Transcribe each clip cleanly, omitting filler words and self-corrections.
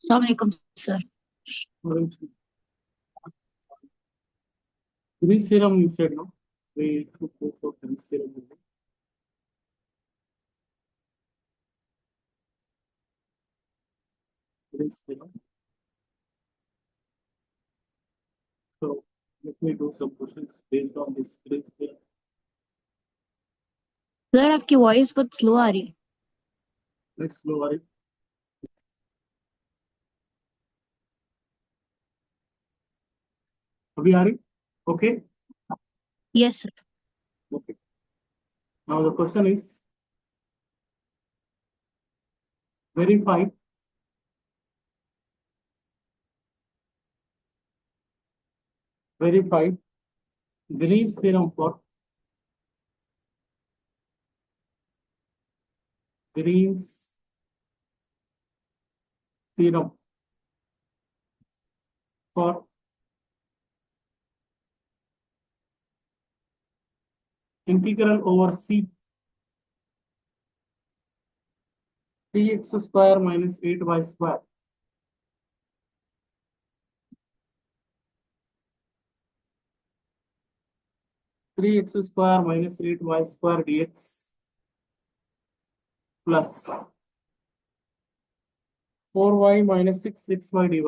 अस्सलाम वालेकुम sir. Greece serum you said no? We should go for Greece serum only. Greece serum. So let me do some questions based on this Greece serum. Sir आपकी voice बहुत slow आ रही है। Let's lower it. अभी आ रही? Okay. Yes sir. Okay. Now the question is verify Green's theorem for Green's theorem for integral over c 3x square minus 8y square 3x square minus 8y square dx plus 4y minus 6xy dy.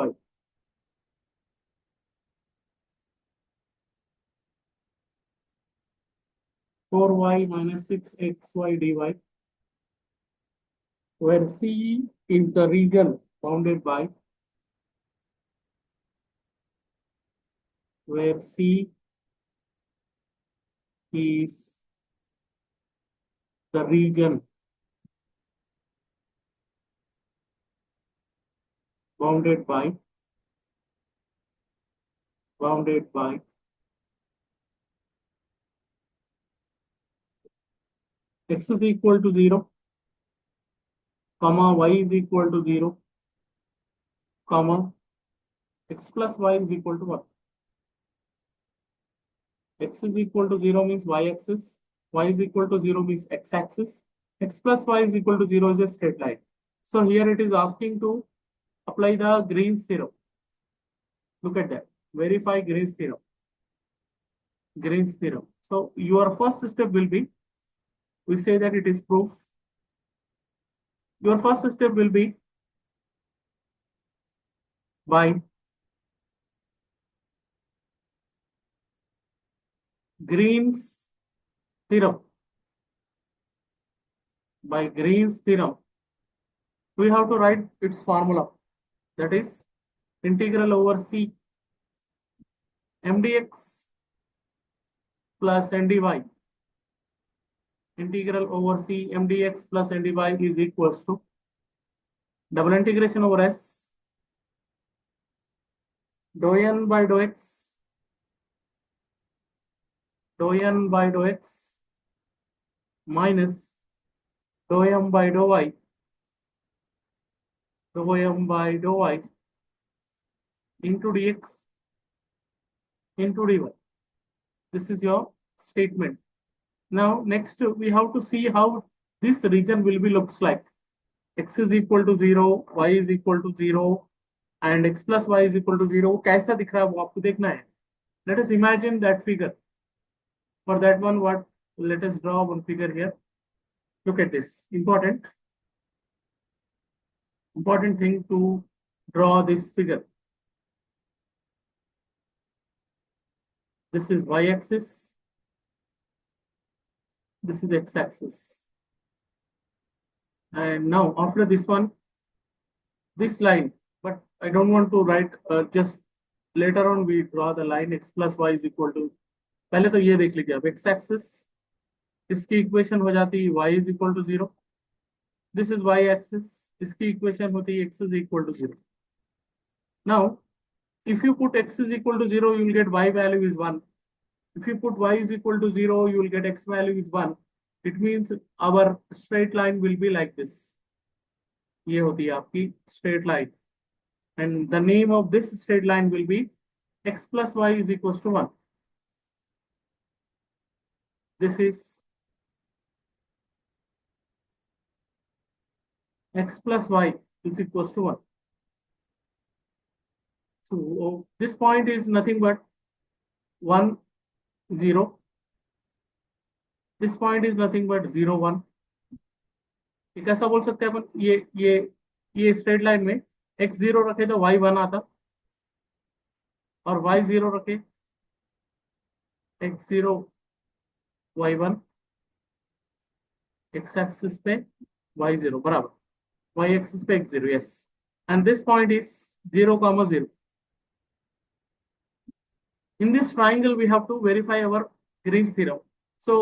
4y minus 6xy dy, where C is the region bounded by, where C is the region bounded by x is equal to 0, comma y is equal to 0, comma x plus y is equal to 1. X is equal to 0 means y-axis, y is equal to 0 means x-axis, x plus y is equal to 0 is a straight line. So here it is asking to apply the Green's theorem. Look at that. Verify Green's theorem. Green's theorem. So your first step will be, we say that it is proof. Your first step will be by Green's theorem. By Green's theorem, we have to write its formula. That is integral over c mdx plus ndy. Integral over c mdx plus ndy is equals to double integration over s dou n by dou x minus dou m by dou y into dx into dy. This is your statement. Now next we have to see how this region will be looks like. X is equal to 0, y is equal to 0 and x plus y is equal to 0. कैसा दिख रहा है वो आपको देखना है. Let us imagine that figure. For that one, what? Let us draw one figure here. Look at this. Important thing to draw this figure. This is y-axis. This is x-axis. And now after this one, this line, but I don't want to write, just later on we draw the line x plus y is equal to, पहले तो ये देख लीजिए अब x axis, इसकी equation हो जाती है y is equal to 0. This is y axis, इसकी इक्वेशन होती है x is equal to 0. Now if you put x is equal to 0, you will get y value is 1. If you put y is equal to 0, you will get x value is 1. It means our straight line will be like this. ये होती है आपकी straight line. And the name of this straight line will be x plus y is equals to 1. This is x plus y is equals to 1. So this point is nothing but 1 0. This point is nothing but 0 1. ये कैसा बोल सकते हैं अपन, ये straight line में x 0 रखे तो y 1 आता, और y 0 रखे x 0 y 1, x एक्सिस पे y 0 बराबर y एक्सिस पे x 0. Yes, and this point is 0 0. In this triangle we have to verify our Green's theorem. So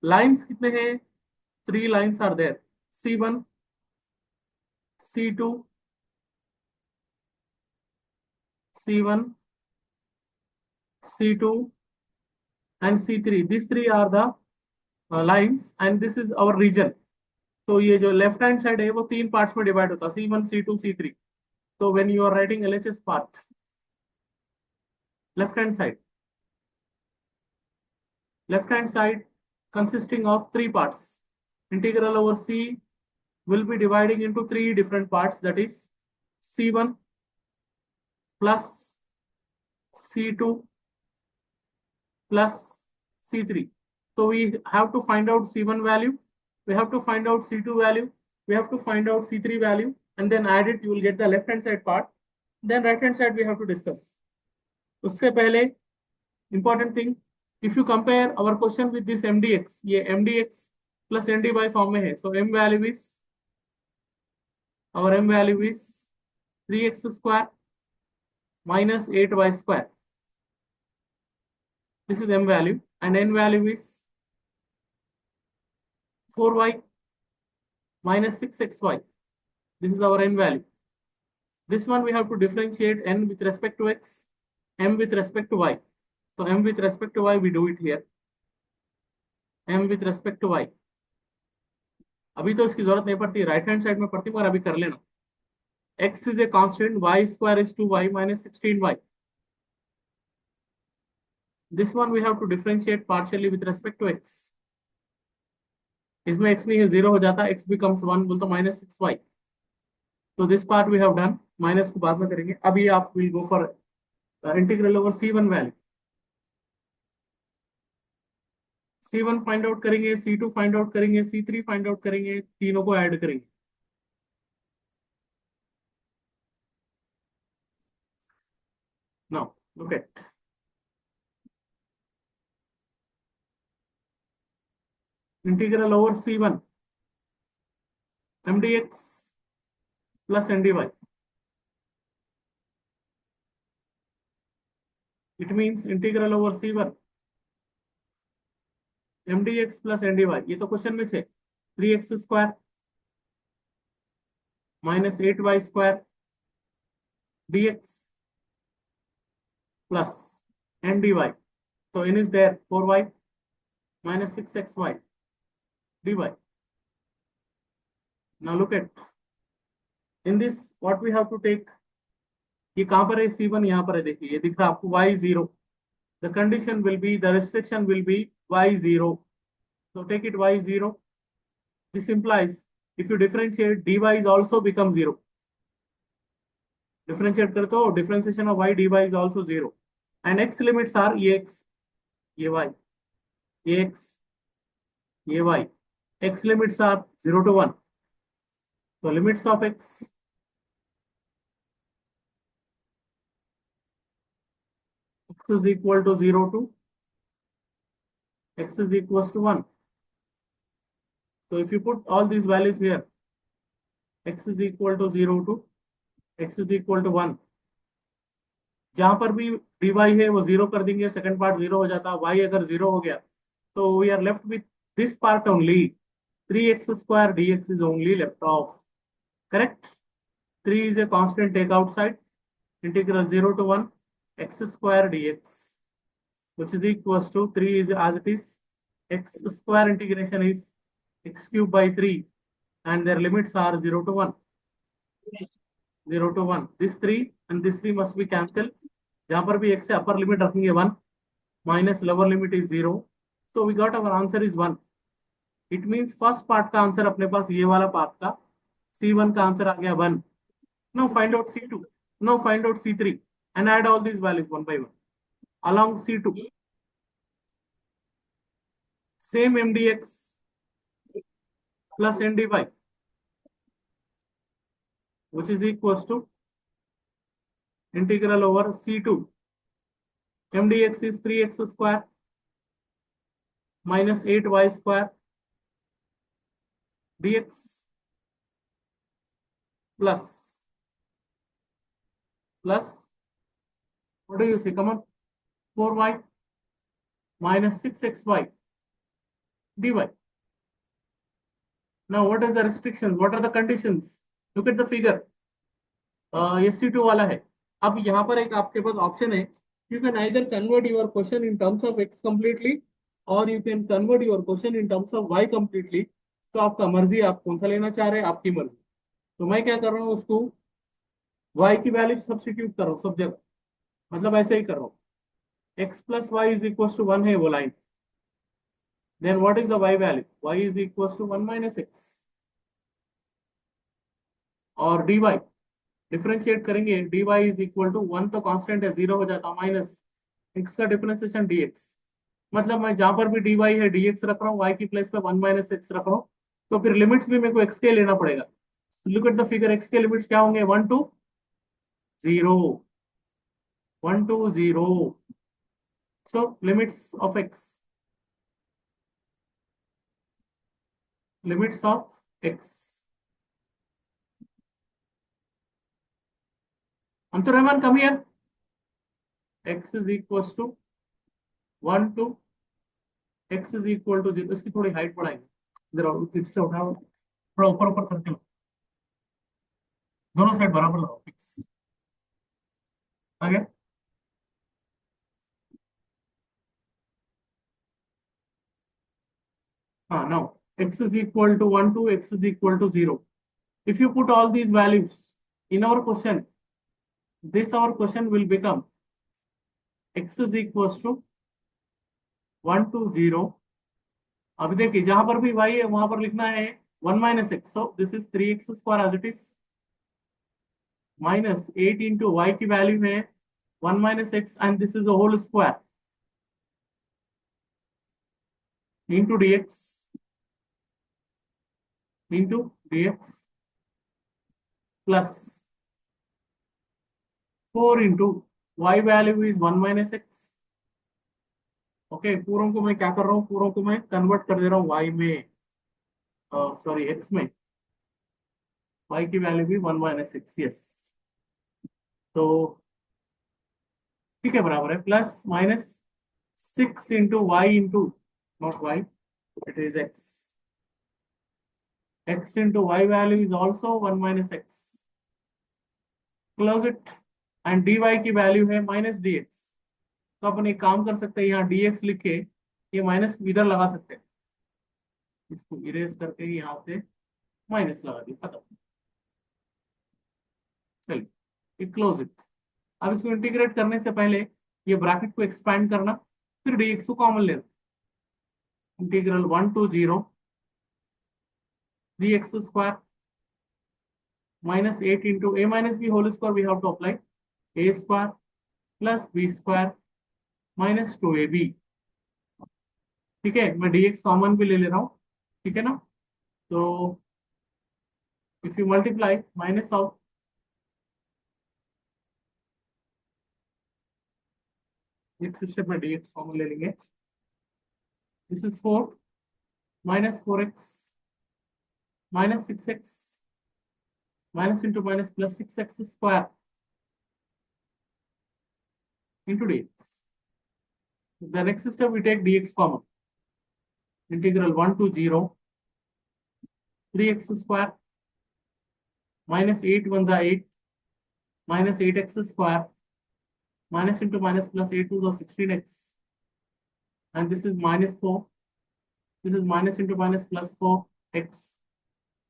lines कितने हैं? 3 lines are there: C1, C2, C1, C2 and C3. These three are the lines and this is our region. So ये जो left hand side है वो 3 parts में divide होता है: C1, C2, C3. So when you are writing LHS part, left hand side consisting of 3 parts. Integral over C will be dividing into 3 different parts, that is C1 plus C2 plus C3. So we have to find out C1 value, we have to find out C2 value, we have to find out C3 value, and then add it, you will get the left hand side part. Then right hand side we have to discuss. उससे पहले important thing, if you compare our question with this mdx, ये mdx plus nd form में है, so m value is, our m value is 3x square minus 8y square. This is m value, and n value is 4y minus 6xy. This is our n value. This one we have to differentiate n with respect to x, m with respect to y. So m with respect to y, we do it here. m with respect to y. अभी तो इसकी जरूरत नहीं पड़ती, right hand side में पड़ती, मगर अभी कर लेना. x is a constant, y square is 2y minus 16y. This one we have to differentiate partially with respect to x. इसमें x नहीं है, 0 हो जाता, x becomes 1, बोलते minus 6y. So this part we have done, minus को बाद में करेंगे. अभी आप will go for integral over C1 value. C1 find out करेंगे, C2 फाइंड आउट करेंगे, C3 फाइंड आउट करेंगे, तीनों को ऐड करेंगे. Now look at integral over C1 mdx plus ndy. It means integral over C1 mdx plus ndy. ये तो question में छे, 3x square minus 8y square dx plus ndy. So n is there, 4y minus 6xy dy. Now look at in this what we have to take. ये कहां पर है? C1 यहाँ पर है, देखिए ये दिख रहा है आपको y0. The condition will be, the restriction will be y0. So take it y0. This implies if you differentiate, dy is also become 0. Differentiate करते हो, differentiation of y dy is also 0. And x limits are ये x, ये y, ये x, ये y. X limits are 0 to 1. So limits of x is equal to 0 to x is equals to 1. So if you put all these values here, x is equal to 0 to x is equal to 1. जहां पर भी dy है वो 0 कर देंगे, second part 0 हो जाता. y अगर 0 हो गया तो we are left with this part only. 3x square dx is only left off. Correct? 3 is a constant, take outside. Integral 0 to 1 x square dx, which is equals to 3 is as it is. X square integration is x cube by 3 and their limits are 0 to 1. 0 to 1. This 3 and this 3 must be cancelled. जहां पर भी x से upper limit रखेंगे 1 minus lower limit is 0. So we got our answer is 1. It means first part का answer अपने पास ये वाला part का C1 का आंसर आ गया 1. Now find out C2. Now find out C3. and add all these values one by one along C2. Same mdx plus ndy, which is equals to integral over C2. mdx is 3x square minus 8y square dx plus what do you say? Come on, 4y minus 6xy dy. Now, what is the restrictions? What are the conditions? Look at the figure. ये C2 वाला है. अब यहाँ पर एक आपके पास option है. You can either convert your question in terms of x completely, or you can convert your question in terms of y completely. तो आपका मर्जी, आप कौन सा लेना चाह रहे हैं, आपकी मर्जी. तो मैं क्या कर रहा हूँ, उसको y की वैल्यू सब्स्टिट्यूट कर रहा हूँ सब जगह. मतलब ऐसे ही कर रहा हूँ. x plus y is equals to 1 है वो line. Then what is the y value? Y is equals to 1 minus x. और dy डिफरेंशिएट करेंगे. dy इज इक्वल टू 1 तो कांस्टेंट है, 0 हो जाता, माइनस x का डिफरेंशिएशन dx. मतलब मैं जहां पर भी dy है dx रख रहा हूँ, y की प्लेस पे 1 माइनस x रख रहा हूँ. तो फिर लिमिट्स भी मेरे को x के लेना पड़ेगा. Look at the figure. x के लिमिट्स क्या होंगे? 1 to 0, 1 to 0. So limits of x, limits of x. Antur Rahman, come here. x is equal to 1 to x is equal to 0. इसकी थोड़ी हाइट बढ़ाएंगे. इधर से उठाओ, थोड़ा ऊपर ऊपर करके लो. दोनों साइड बराबर लगाओ. फिक्स आ गया. हाँ, now x is equal to 1 to x is equal to 0. If you put all these values in our question, this our question will become x is equals to 1 to 0. अभी देखिए, जहां पर भी y है वहां पर लिखना है 1 minus x. So this is 3x square as it is, minus 8 into y की वैल्यू है 1 minus x, and this is a whole square into dx plus 4 into y value is 1 minus x. Okay, पूरों को मैं क्या कर रहा हूँ, पूरों को मैं कन्वर्ट कर दे रहा हूँ y में, सॉरी x में. y की वैल्यू भी 1 माइनस एक्स. यस, तो ठीक है, बराबर है. Plus minus 6 into y into, not y, it is x into y value is also 1 minus x. Close it. And dy की वैल्यू है माइनस dx. तो अपन एक काम कर सकते हैं, यहाँ dx लिख के ये माइनस इधर लगा सकते हैं. इसको इरेज करके यहाँ से माइनस लगा दिया, खत्म. चलिए, क्लोज इट. अब इसको इंटीग्रेट करने से पहले ये ब्रैकेट को एक्सपैंड करना, फिर dx को कॉमन लेना. Integral 1 to 0 3x square minus 8 into a minus b whole square, we have to apply a square plus b square minus 2ab. ठीक है, मैं dx कॉमन भी ले ले रहा हूँ. ठीक है ना. तो if you multiply minus of, next step में dx कॉमन ले लेंगे. This is 4 minus 4x minus 6x minus into minus plus 6x square into dx. The next step we take dx common. Integral 1 to 0 3x square minus 8 1 is 8 minus 8x square minus into minus plus 8 to the 16x, and this is minus 4. This is minus into minus plus 4x.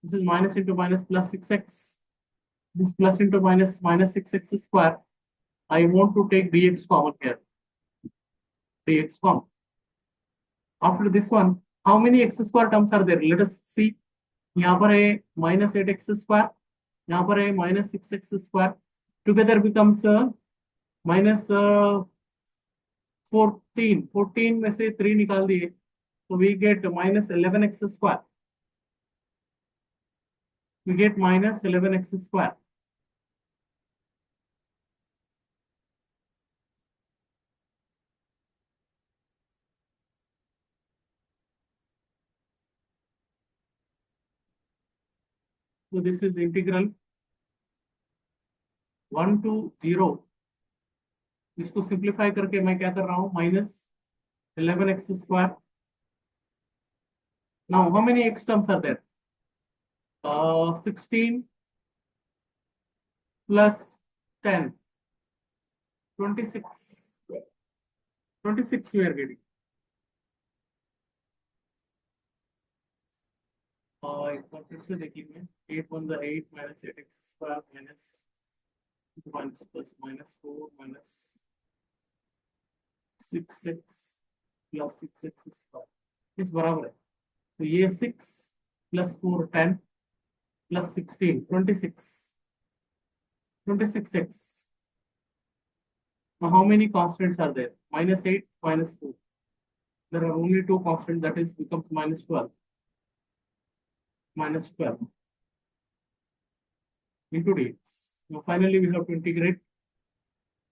This is minus into minus plus 6x. This plus into minus minus 6x square. I want to take dx common here. Dx common. After this one, how many x square terms are there? Let us see. यहाँ पर है minus 8x square. यहाँ पर है minus 6x square. Together becomes minus 14 में से 3 निकाल दिए तो we get -11x², we get -11x²। तो दिस इज इंटीग्रल 1 to 0। इसको सिंप्लीफाई करके मैं क्या कर रहा हूँ, -11x²। Now how many x terms are there? 16 plus 10, 26, 26 we are getting। एक बार फिर से देखिए, 8 × 1 = 8 -8x² -1 +-4 -6x + 6x², इस बराबर है। तो ये 6 + 4 10 + 16 26x। Now how many constants are there? -8 -4, there are only two constants, that is becomes -12 into dx। Now finally we have to integrate,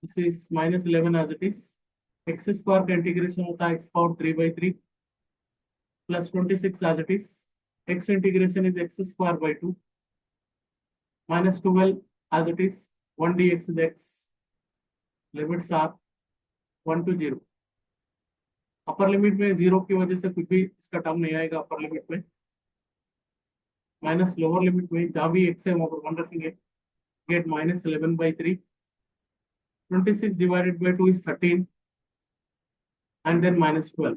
this is -11 as it is, x² का integration होता है x⁻³ plus 26 as it is, x integration is x²/2 -12 as it is, 1 dx is x, limits are 1 to 0। Upper limit में 0 की वजह से कुछ भी इसका टर्म नहीं आएगा अपर लिमिट में, माइनस लोअर लिमिट में जहाँ भी x है वहां पर 1 रखेंगे, gate -11/3, 26 divided by 2 is 13 and then -12।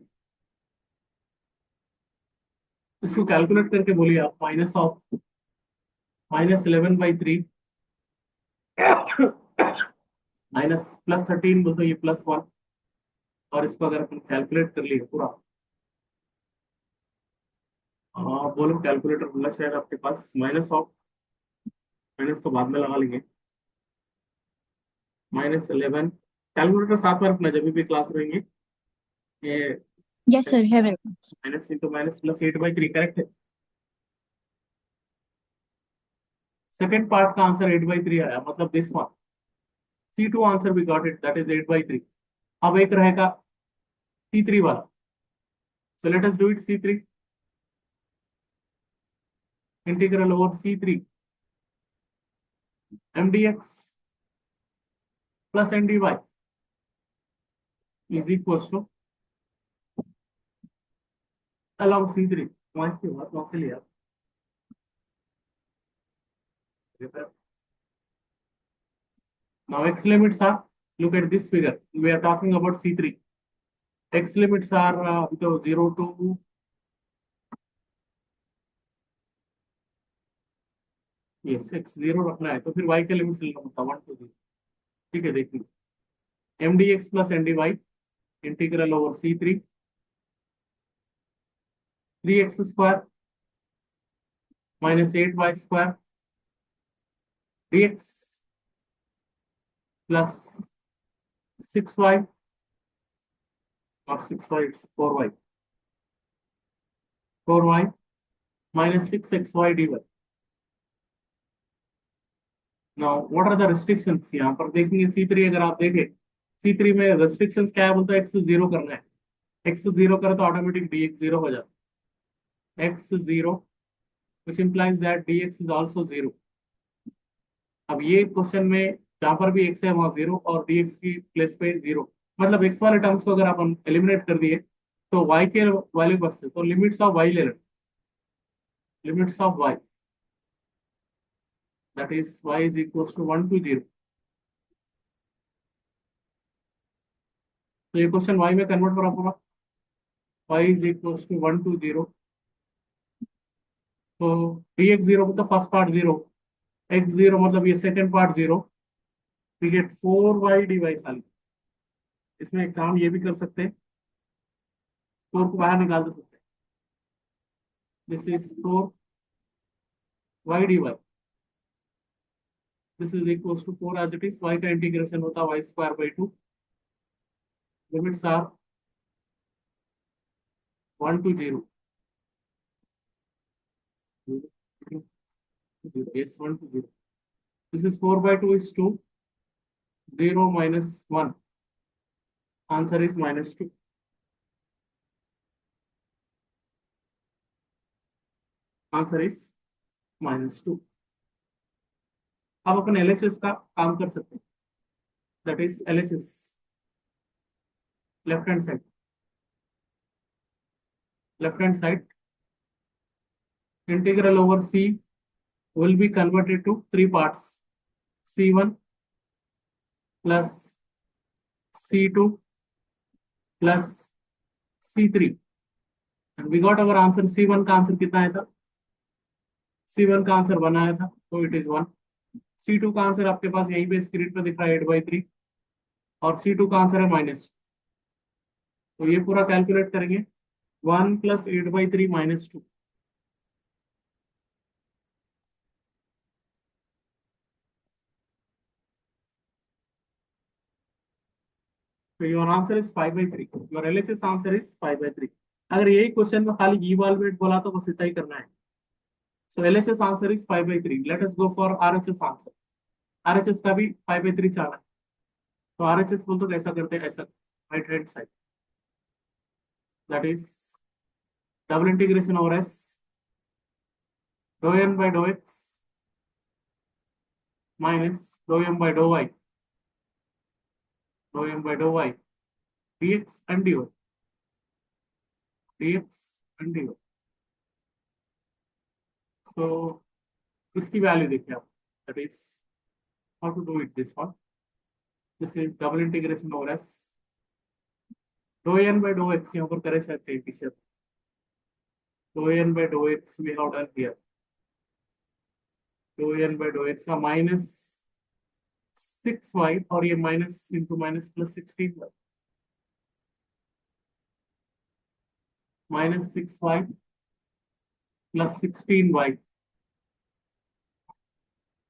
इसको कैलकुलेट करके बोलिए आप, -11/3 माइनस +13 बोलते ये +1, और इसको अगर अपन कैलकुलेट कर लिए पूरा, बोलो कैलकुलेटर होना शायद आपके पास, माइनस तो बाद में लगा लेंगे, -11, कैलकुलेटर साथ में रखना जब भी क्लास रहेंगे। ये Yes, sir. Have it. Minus into minus +8/3 correct है। सेकंड पार्ट का आंसर 8/3 आया, मतलब this one C2 answer we got it, that is 8/3। अब एक रहेगा C3 वाला, so let us do it. C3 integral over C3 mdx plus ndy is equals to along C3। वहां इसके बाद वहां से लिया। Now x limits are, look at this figure, we are talking about C3, x limits are 0 to, yes x0 रखना है तो फिर y के लिमिट्स लेना होता है 1 to 0। ठीक है, देखिए mdx plus ndy integral over C3 3x² -8y² dx plus 6y, not 6y, it's 4y, 4y -6xy dy। Now what are the restrictions, यहाँ पर देखेंगे C3, अगर आप देखें C3 में रिस्ट्रिक्शंस क्या है, बोलते हैं x0 करना है, x0 करे तो ऑटोमेटिक dx0 हो जाता है, x0 which implies that dx is also 0। अब ये क्वेश्चन में जहां पर भी x है वहां 0 और dx की प्लेस पे 0, मतलब x वाले टर्म्स को अगर अपन एलिमिनेट कर दिए तो y के वैल्यू बचते, तो लिमिट्स ऑफ y ले लें, limits of y, that is y is equals to 1 to 0। तो ये क्वेश्चन y में कन्वर्ट करा पूरा, y is equals to 1 to 0। तो dx0 मतलब फर्स्ट पार्ट 0, x0 मतलब ये second part 0, we get 4y dy खाली। इसमें एक काम ये भी कर सकते हैं, 4 को बाहर निकाल दे सकते हैं, this is 4y dy। This is equals to 4 as it is, y का इंटीग्रेशन होता है y square by 2, limits are 1 to 0, yes 1 to 0. This is 4 by 2 is 2, 0 minus 1, answer is minus 2. Answer is minus 2. अब अपन LHS का काम कर सकते हैं, that is LHS, left hand side. Left hand side, integral over C will be converted to three parts, C1 plus C2 plus C3, and we got our answer. C1 का answer कितना आया था? C1 का answer 1 आया था, तो it is 1. C2 का answer आपके पास यहीं पे स्क्रीन पर दिख रहा है 8/3, और C2 का आंसर है माइनस, तो ये पूरा कैलकुलेट करेंगे, 1 प्लस 8/3 माइनस 2. तो your answer is 5/3. Your LHS answer is 5/3. अगर यही क्वेश्चन में खाली इवालुएट बोला तो बस इतना ही करना है. So LHS answer is 5/3. Let us go for RHS answer. RHS का भी 5/3 चाला है, तो RHS बोल तो कैसा करते हैं, ऐसा right hand side, that is double integration over S, dou n by dou x minus dou m by dou y, dou m by dou y, dx and dy, dx and dy. So इसकी value देखिए आप, that is how to do it, this one, this is double integration over S, dou n by dou x यहाँ पर करे शायद से पीछे, dou n by dou x we have done here, dou n by dou x का minus 6y, और ये minus into minus plus 16y, minus 6y plus 16y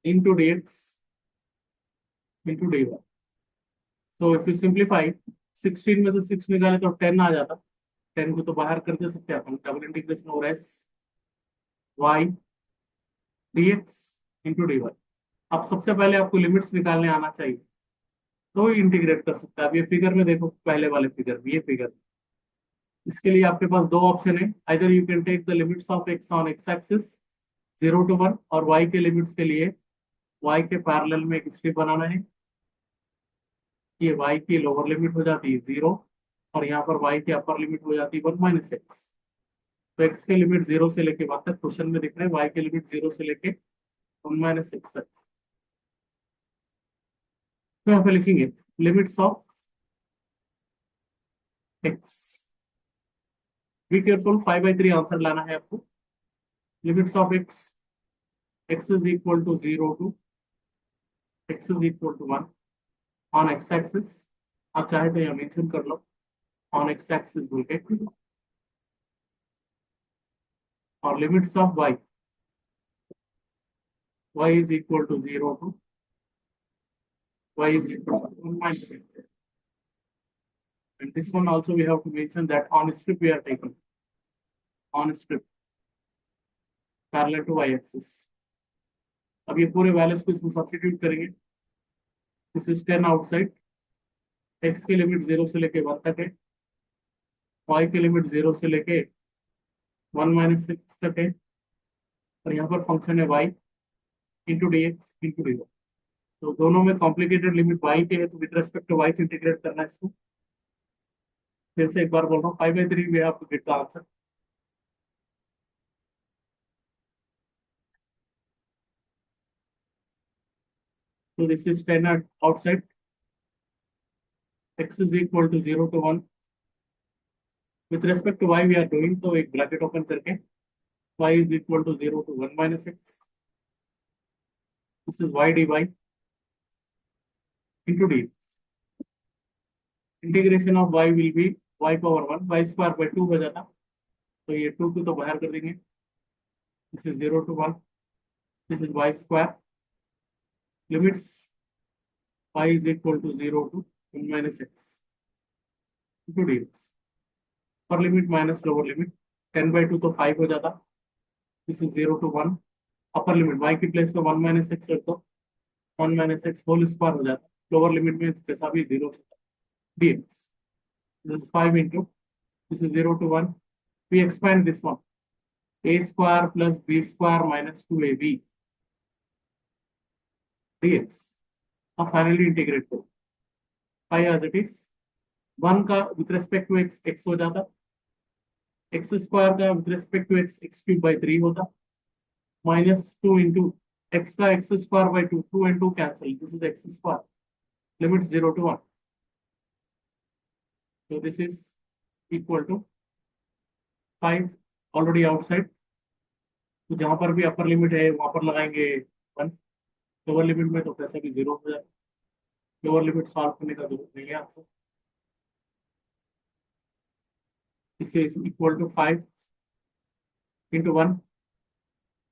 into dx into dy. So if you simplify, 16 में से 6 निकाले तो 10 आ जाता, 10 को तो बाहर कर दे सकते हैं अपन, double integration over s y dx into dy. अब सबसे पहले आपको लिमिट्स निकालने आना चाहिए, तो ही इंटीग्रेट कर सकते हैं. अब ये फिगर में देखो, पहले वाले फिगर में, ये फिगर, इसके लिए आपके पास दो ऑप्शन है, either you can take the limits of x on x axis 0 to 1, और y के लिमिट्स के लिए y के पैरेलल में एक स्ट्रिप बनाना है. ये y की लोअर लिमिट हो जाती है 0, और यहाँ पर y की अपर लिमिट हो जाती है 1 माइनस एक्स. तो x के लिमिट 0 से लेके 1 तक क्वेश्चन में दिख रहे हैं, y के लिमिट 0 से लेके 1 माइनस एक्स तक. तो यहाँ पे लिखेंगे limits of x. Be careful, 5/3 answer लाना है आपको. Limits of x, x is equal to 0 to x is equal to 1 on x axis. आप चाहे तो यहाँ मेंशन कर लो ऑन x एक्सिस बोल के, और limits of y, y is equal to 0 to y is equal to 1 minus x. And this one also we have to mention that on strip we are taking on strip parallel to y axis. अब ये पूरे values को इसमें substitute करेंगे. This is 10 outside, x की limit 0 से लेके 1 तक है, y की लिमिट 0 से लेके 1 माइनस एक्स तक है, और यहाँ पर फंक्शन है y into d x into d. तो दोनों में कॉम्प्लिकेटेड लिमिट y के है, तो with respect to y integrate करना है इसको. फिर से एक बार बोल रहा हूँ, 5/3 we have to get the answer. So this is 10 at outside, x is equal to 0 to 1. With respect to y we are doing, तो एक ब्रैकेट ओपन करके y is equal to 0 to 1 minus x. This is y dy into d. Integration of y will be y power 1, y square by 2 हो जाता, तो ये 2 को तो बाहर कर देंगे. This is 0 to 1, this is y square limits y is equal to 0 to 1 minus x into dx. Upper limit minus lower limit 10 by 2 तो 5 हो जाता. This is 0 to 1. Upper limit y की प्लेस में 1 माइनस एक्स रख दो. 1 minus x whole square हो जाता. Lower limit में जैसा भी 0 dx. This is 5 into, this is 0 to 1. We expand this one. A square plus b square minus 2ab dx. Now finally integrate करो. 5 as it is. 1 का with respect to x x हो जाता. x square का with respect to x x cube by 3 होता. Minus 2 into x का x square by 2. 2 and 2 cancel. This is x square. Limit 0 to 1. So this is equal to 5 already outside. तो जहां पर भी upper limit है वहां पर लगाएंगे 1. लोअर लिमिट में तो कैसे भी 0 हो जाए. लोअर लिमिट सॉल्व करने का जरूरत नहीं है आपको. इससे is equal to 5 into 1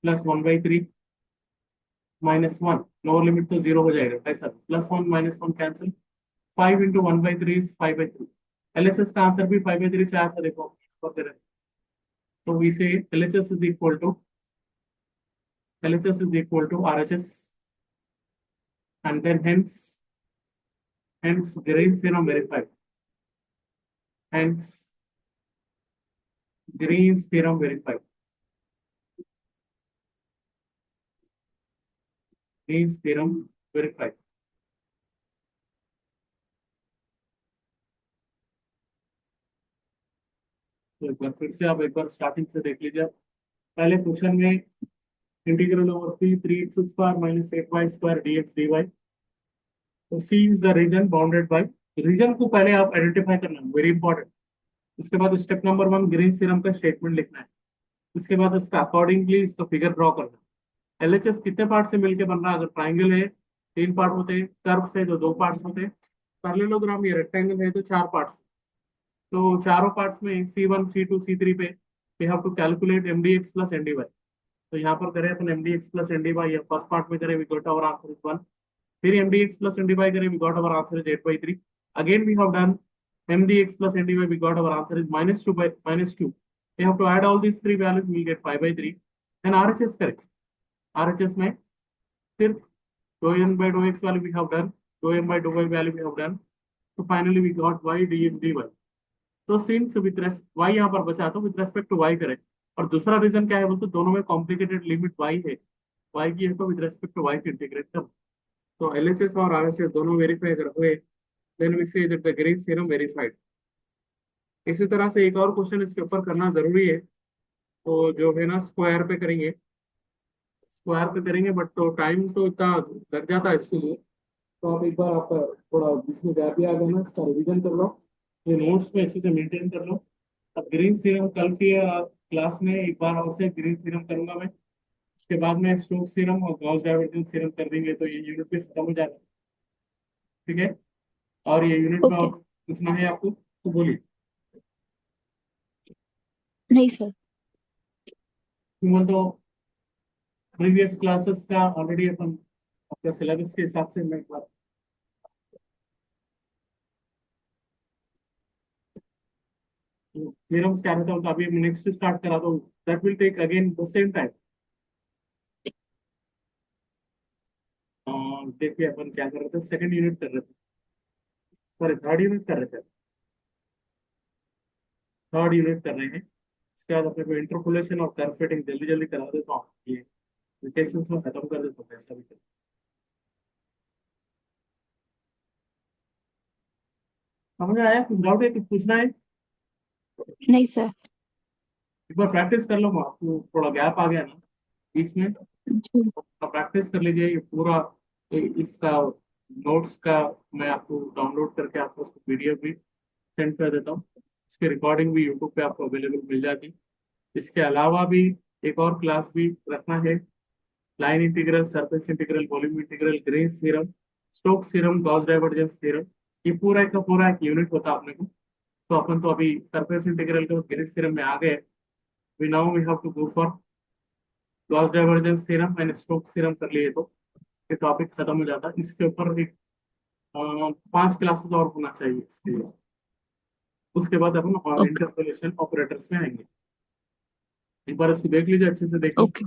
plus 1/3 minus 1. Lower limit तो 0 हो जाएगा. कैसा plus 1 minus 1 cancel. 5 into 1/3 is 5/3. LHS का आंसर भी 5/3 से आया था. देखो तो we say LHS is equal to RHS and then hence Green's theorem verified. Hence Green's theorem verified. Green's theorem verified. तो एक बार फिर से आप एक बार स्टार्टिंग से देख लीजिए. पहले क्वेश्चन में integral over 3x square minus 8y square dx dy. तो C is the region bounded by. Region को पहले आप आइडेंटिफाई करना है, वेरी इंपॉर्टेंट. इसके बाद स्टेप नंबर 1 ग्रीन थ्योरम का स्टेटमेंट लिखना है. इसके बाद इसका अकॉर्डिंगली इसका फिगर ड्रॉ करना है. एलएचएस कितने पार्ट से मिलकर बन रहा है? अगर ट्राइंगल है 3 पार्ट होते हैं. कर्व से तो 2 पार्ट्स होते हैं. पैरेललोग्राम या रेक्टेंगल है तो 4 पार्ट्स. तो चारों पार्ट्स में C1 C2 C3 पे we have to calculate mdx plus ndy. तो यहाँ पर करें अपन mdx प्लस ndy. या फर्स्ट पार्ट में करें we got our answer is 1. फिर mdx plus ndy करें we got our answer is 8/3. Again we have done mdx plus ndy, we got our answer is -2. We have to add all these three values, we will get 5/3. Then RHS करें. RHS में फिर dou n by dou x value we have done, dou m by dou y value we have done. So finally we got y dx dy. तो since with y यहाँ पर बचा तो with respect to y करें. और दूसरा reason क्या है बोलते दोनों में कॉम्प्लिकेटेड लिमिट y है. y की है तो विद रेस्पेक्ट टू y की इंटीग्रेट कर. तो एलएचएस और आरएचएस दोनों वेरीफाई अगर हुए then we say that the Green theorem verified. इसी तरह से एक और क्वेश्चन इसके ऊपर करना जरूरी है. तो जो है ना स्क्वायर पे करेंगे. स्क्वायर पे करेंगे बट तो टाइम तो इतना लग जाता है इसके लिए. तो आप एक बार आप थोड़ा बीच में गैप भी आ गया ना इसका रिवीजन कर लो. ये नोट्स पे अच्छे से मेंटेन कर लो. अब ग्रीन थ्योरम कल की क्लास में एक बार और से ग्रीन थ्योरम करूंगा मैं. उसके बाद में स्टोक्स थ्योरम और गॉस डाइवर्जेंस थ्योरम कर देंगे तो ये यूनिट पे खत्म हो जाएगा. ठीक है. और ये यूनिट में और ओके. पूछना है आपको तो बोलिए. नहीं सर. क्यों तो प्रीवियस क्लासेस का ऑलरेडी अपन आपका सिलेबस के हिसाब से मैं एक बार थ्योरम्स क्या रहता है तो अभी हम नेक्स्ट स्टार्ट करा तो that will take again the same time. देखिए अपन क्या कर रहे थे. सेकंड यूनिट कर रहे थे. सॉरी थर्ड यूनिट कर रहे थे. थर्ड यूनिट कर रहे हैं. इसके बाद अपने को इंटरपोलेशन और कर्व फिटिंग जल्दी जल्दी करा देता हूँ. ये वेकेशन में खत्म कर देता हूँ ऐसा भी कर. समझ में आया? कुछ डाउट है? कुछ पूछना है? नहीं सर. एक बार प्रैक्टिस कर लो. आपको थोड़ा गैप आ गया ना बीच में. जी. प्रैक्टिस कर लीजिए. ये पूरा इसका नोट्स का मैं आपको डाउनलोड करके आपको उसको पीडीएफ भी सेंड कर देता हूँ. इसकी रिकॉर्डिंग भी यूट्यूब पे आपको अवेलेबल मिल जाती. इसके अलावा भी एक और क्लास भी रखना है. Line integral, surface integral, volume integral, Green's theorem, Stokes theorem, Gauss divergence theorem. ये पूरा का पूरा एक यूनिट होता है अपने को. तो अपन तो अभी सरफेस इंटीग्रल के ग्रीन्स थ्योरम में आ गए. We now we have to go for Gauss divergence theorem and Stokes theorem कर लिए तो ये टॉपिक खत्म हो जाता है। इसके ऊपर एक 5 क्लासेस और होना चाहिए इसके लिए। उसके बाद अपन ओके। इंटरपोलेशन ऑपरेटर्स में आएंगे। एक बार इसको देख लीजिए, अच्छे से देख लो। ओके।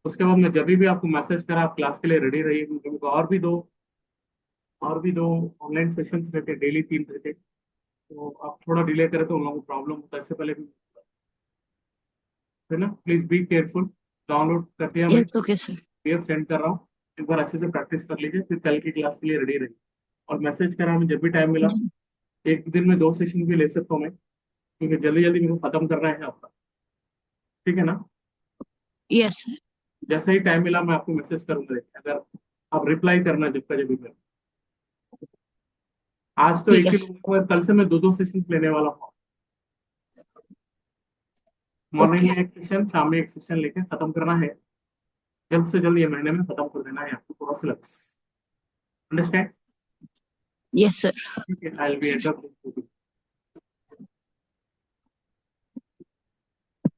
उसके बाद मैं जब भी आपको मैसेज करा आप क्लास के लिए रेडी रहिए, क्योंकि मुझे और भी दो ऑनलाइन सेशंस रहते हैं, डेली 3 रहते। तो आप थोड़ा डिले करें तो उन लोगों को प्रॉब्लम होता है, इससे पहले भी, है ना। Please be careful. डाउनलोड कर दिया मैं, yes okay sir. PDF send कर रहा हूँ। एक बार अच्छे से प्रैक्टिस कर लीजिए, फिर कल की क्लास के लिए रेडी रहिए। और मैसेज करा हमें जब भी टाइम मिला। जी। एक दिन में 2 सेशन भी ले सकता हूँ मैं, क्योंकि जल्दी जल्दी मेरे को खत्म करना है आपका। ठीक है ना। Yes sir. जैसे ही टाइम मिला मैं आपको मैसेज करूंगा, अगर आप रिप्लाई करना जब का जब भी मिले। आज तो ठीक एक है ही सर। लोगों को, कल से मैं 2 2 सेशन लेने वाला हूँ। Morning okay. में एक सेशन, शाम में एक सेशन लेके खत्म करना है। जल्द से जल्द ये महीने में खत्म कर देना है आपको पूरा सिलेबस। अंडरस्टैंड। Yes sir. ठीक है, I will be at the